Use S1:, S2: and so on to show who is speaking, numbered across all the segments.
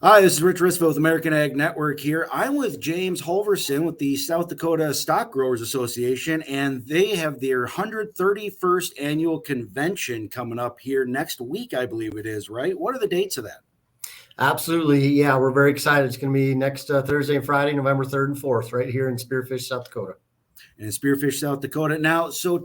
S1: Hi, this is Rich Risville with American Ag Network here. I'm with James Halverson with the South Dakota Stock Growers Association, and they have their 131st annual convention coming up here next week, I believe it is, right? What are the dates of that?
S2: Absolutely. Yeah, we're very excited. It's going to be next Thursday and Friday, November 3rd and 4th, right here in Spearfish, South Dakota.
S1: And in Spearfish, South Dakota. Now, so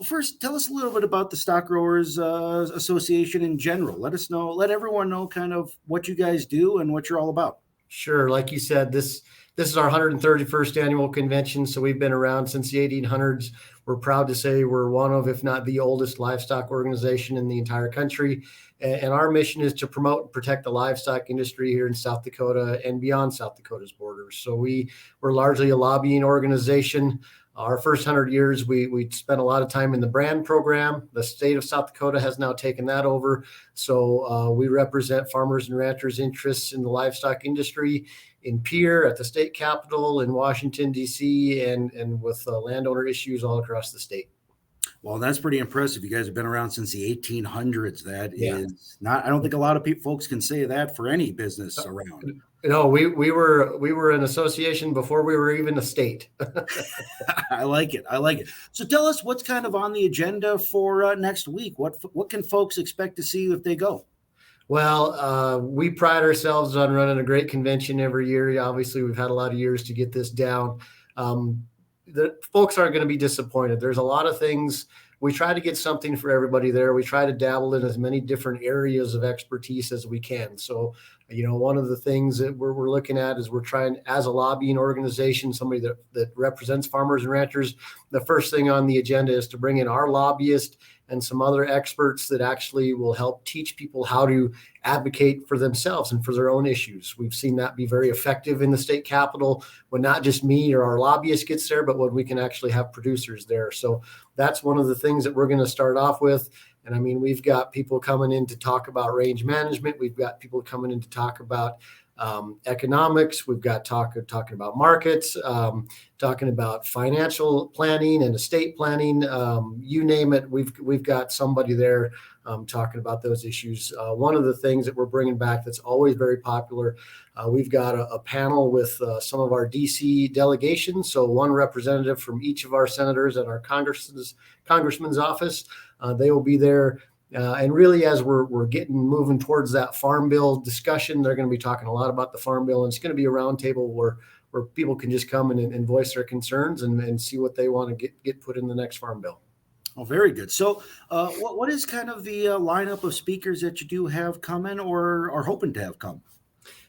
S1: first, tell us a little bit about the Stock Growers Association in general. Let everyone know kind of what you guys do and what you're all about.
S2: Sure. Like you said, this is our 131st annual convention. So we've been around since the 1800s. We're proud to say we're one of, if not the oldest livestock organization in the entire country. And our mission is to promote and protect the livestock industry here in South Dakota and beyond South Dakota's borders. So we're largely a lobbying organization. Our first 100 years, we spent a lot of time in the brand program. The state of South Dakota has now taken that over. So we represent farmers and ranchers' interests in the livestock industry in Pierre, at the state capitol, in Washington, D.C., and with landowner issues all across the state.
S1: Well, that's pretty impressive. You guys have been around since the 1800s. That
S2: Yeah.
S1: is not, I don't think a lot of folks can say that for any business around.
S2: No, we were an association before we were even a state.
S1: I like it. I like it. So tell us what's kind of on the agenda for next week. What can folks expect to see if they go?
S2: Well, we pride ourselves on running a great convention every year. Obviously, we've had a lot of years to get this down. The folks aren't going to be disappointed. There's a lot of things. We try to get something for everybody there. We try to dabble in as many different areas of expertise as we can. So, one of the things that we're looking at is we're trying, as a lobbying organization, somebody that represents farmers and ranchers, the first thing on the agenda is to bring in our lobbyist and some other experts that actually will help teach people how to advocate for themselves and for their own issues. We've seen that be very effective in the state capitol when not just me or our lobbyist gets there, but when we can actually have producers there. So that's one of the things that we're going to start off with. And I mean, we've got people coming in to talk about range management. We've got people coming in to talk about economics. We've got talking about markets, talking about financial planning and estate planning. You name it, we've got somebody there talking about those issues. One of the things that we're bringing back that's always very popular, we've got a panel with some of our DC delegations. So one representative from each of our senators and our congressman's office. They will be there. And really, as we're moving towards that farm bill discussion, they're going to be talking a lot about the farm bill, and it's going to be a roundtable where people can just come and voice their concerns and see what they want to get put in the next farm bill.
S1: Oh, very good. So what is kind of the lineup of speakers that you do have coming or are hoping to have come?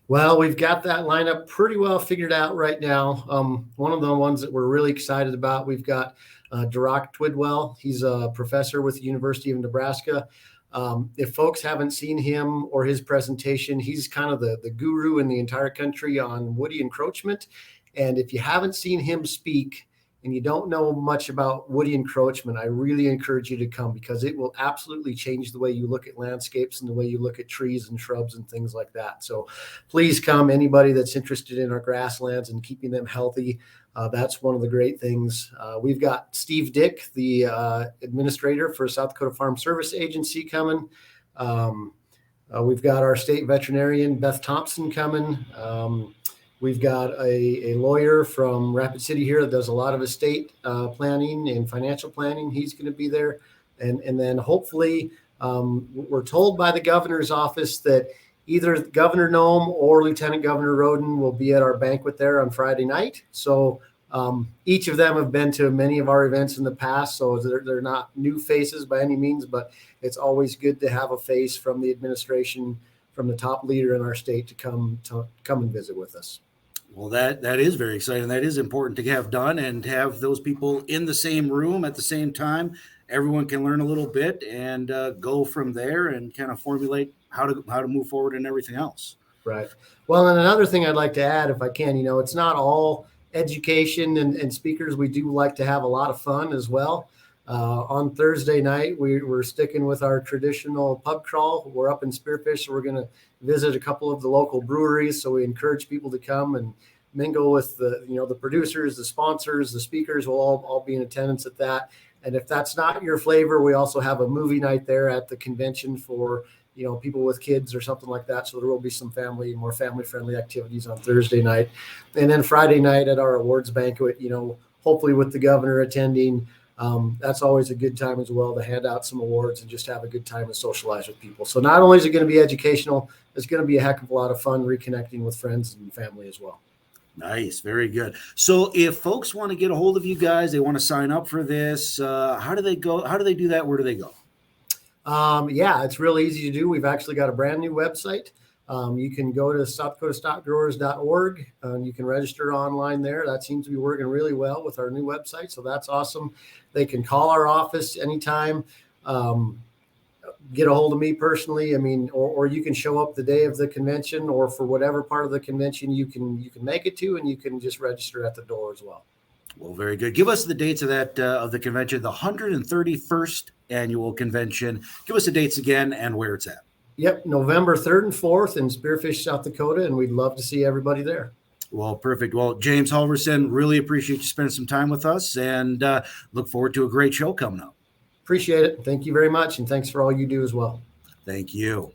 S2: Well, we've got that lineup pretty well figured out right now. One of the ones that we're really excited about, we've got Duroc Twidwell. He's a professor with the University of Nebraska. If folks haven't seen him or his presentation, he's kind of the guru in the entire country on woody encroachment. And if you haven't seen him speak and you don't know much about woody encroachment, I really encourage you to come because it will absolutely change the way you look at landscapes and the way you look at trees and shrubs and things like that. So please come, anybody that's interested in our grasslands and keeping them healthy. That's one of the great things. We've got Steve Dick, the administrator for South Dakota Farm Service Agency, coming. We've got our state veterinarian, Beth Thompson, coming. We've got a lawyer from Rapid City here that does a lot of estate planning and financial planning. He's going to be there. And then hopefully we're told by the governor's office that either Governor Nome or Lieutenant Governor Roden will be at our banquet there on Friday night. So each of them have been to many of our events in the past. So they're not new faces by any means, but it's always good to have a face from the administration, from the top leader in our state to come and visit with us.
S1: Well, that is very exciting. That is important to have done and have those people in the same room at the same time. Everyone can learn a little bit and go from there and kind of formulate how to move forward and everything else.
S2: Right. Well, and another thing I'd like to add, if I can, it's not all education and speakers. We do like to have a lot of fun as well. On Thursday night, we're sticking with our traditional pub crawl. We're up in Spearfish, so we're going to visit a couple of the local breweries. So we encourage people to come and mingle with the producers, the sponsors, the speakers will all be in attendance at that. And if that's not your flavor, we also have a movie night there at the convention for people with kids or something like that. So there will be some more family friendly activities on Thursday night. And then Friday night at our awards banquet, hopefully with the governor attending, that's always a good time as well to hand out some awards and just have a good time and socialize with people. So not only is it going to be educational, it's going to be a heck of a lot of fun reconnecting with friends and family as well.
S1: Nice. Very good. So if folks want to get a hold of you guys, they want to sign up for this, how do they go? How do they do that? Where do they go?
S2: Yeah, it's real easy to do. We've actually got a brand new website. You can go to SouthDakotaStockGrowers.org and you can register online there. That seems to be working really well with our new website. So that's awesome. They can call our office anytime, get a hold of me personally. Or you can show up the day of the convention, or for whatever part of the convention you can make it to, and you can just register at the door as well.
S1: Well, very good. Give us the dates of that of the convention, the 131st annual convention. Give us the dates again and where it's at.
S2: Yep, November 3rd and 4th in Spearfish, South Dakota, and we'd love to see everybody there.
S1: Well, perfect. Well, James Halverson, really appreciate you spending some time with us, and look forward to a great show coming up.
S2: Appreciate it. Thank you very much, and thanks for all you do as well.
S1: Thank you.